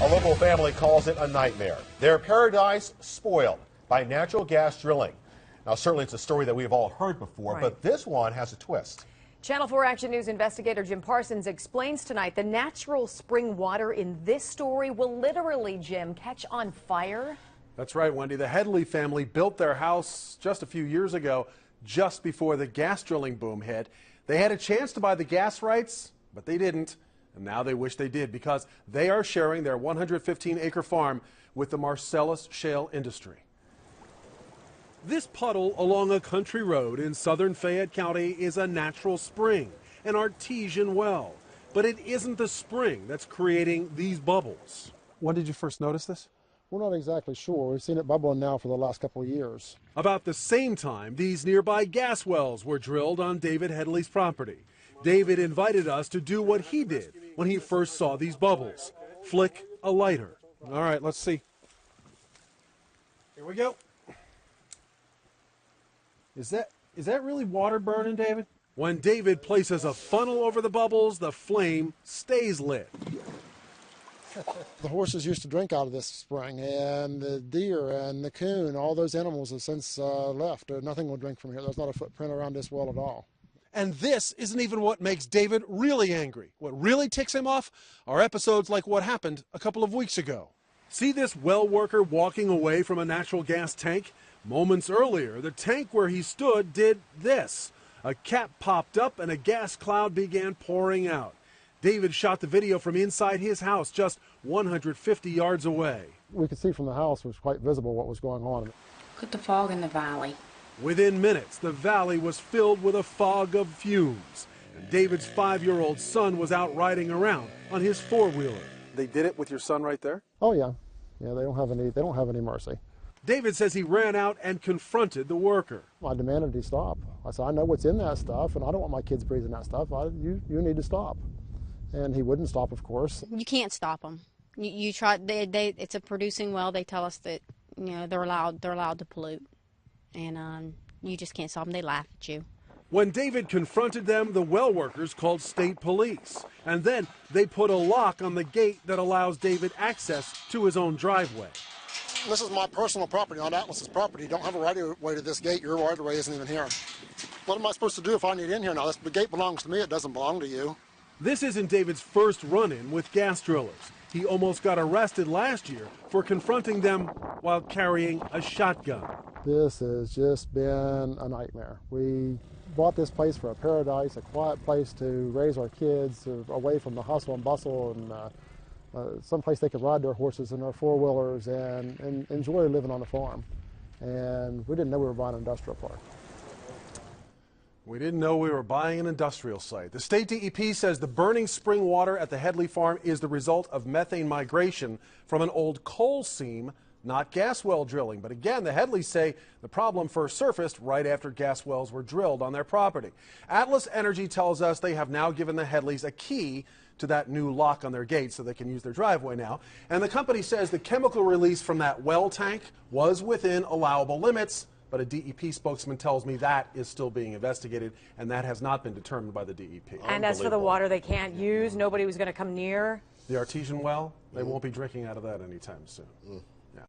A local family calls it a nightmare. Their paradise spoiled by natural gas drilling. Now, certainly it's a story that we've all heard before, but this one has a twist. Channel 4 Action News investigator Jim Parsons explains tonight the natural spring water in this story will literally, Jim, catch on fire. That's right, Wendy. The Headley family built their house just a few years ago, just before the gas drilling boom hit. They had a chance to buy the gas rights, but they didn't. And now they wish they did, because they are sharing their 115-acre farm with the Marcellus shale industry. This puddle along a country road in southern Fayette County is a natural spring, an artesian well. But it isn't the spring that's creating these bubbles. When did you first notice this? We're not exactly sure. We've seen it bubbling now for the last couple of years. About the same time, these nearby gas wells were drilled on David Headley's property. David invited us to do what he did when he first saw these bubbles. Flick a lighter. All right, let's see. Here we go. Is that really water burning, David? When David places a funnel over the bubbles, the flame stays lit. The horses used to drink out of this spring, and the deer and the coon, all those animals have since left. Nothing will drink from here. There's not a footprint around this well at all. And this isn't even what makes David really angry. What really ticks him off are episodes like what happened a couple of weeks ago. See this well worker walking away from a natural gas tank? Moments earlier, the tank where he stood did this. A cap popped up and a gas cloud began pouring out. David shot the video from inside his house just 150 yards away. We could see from the house, it was quite visible what was going on. Put the fog in the valley. Within minutes, the valley was filled with a fog of fumes. And David's 5-year-old son was out riding around on his four-wheeler. They did it with your son right there? Oh yeah. Yeah, they don't have any mercy. David says he ran out and confronted the worker. I demanded he stop. I said, I know what's in that stuff, and I don't want my kids breathing that stuff. You need to stop. And he wouldn't stop, of course. You can't stop them. You try. It's a producing well. They tell us that they're allowed to pollute, and you just can't stop them. They laugh at you. When David confronted them, the well workers called state police, and then they put a lock on the gate that allows David access to his own driveway. This is my personal property, not Atlas's property. You don't have a right of way to this gate. Your right of way isn't even here. What am I supposed to do if I need in here now? The gate belongs to me. It doesn't belong to you. This isn't David's first run-in with gas drillers. He almost got arrested last year for confronting them while carrying a shotgun. This has just been a nightmare. We bought this place for a paradise, a quiet place to raise our kids, away from the hustle and bustle, and someplace they could ride their horses and their four-wheelers and enjoy living on the farm. And we didn't know we were buying an industrial park. We didn't know we were buying an industrial site. The state DEP says the burning spring water at the Headley farm is the result of methane migration from an old coal seam, not gas well drilling. But again, the Headleys say the problem first surfaced right after gas wells were drilled on their property. Atlas Energy tells us they have now given the Headleys a key to that new lock on their gate so they can use their driveway now. And the company says the chemical release from that well tank was within allowable limits. But a DEP spokesman tells me that is still being investigated, and that has not been determined by the DEP. And as for the water they can't use, nobody was going to come near. The artesian well, they won't be drinking out of that anytime soon.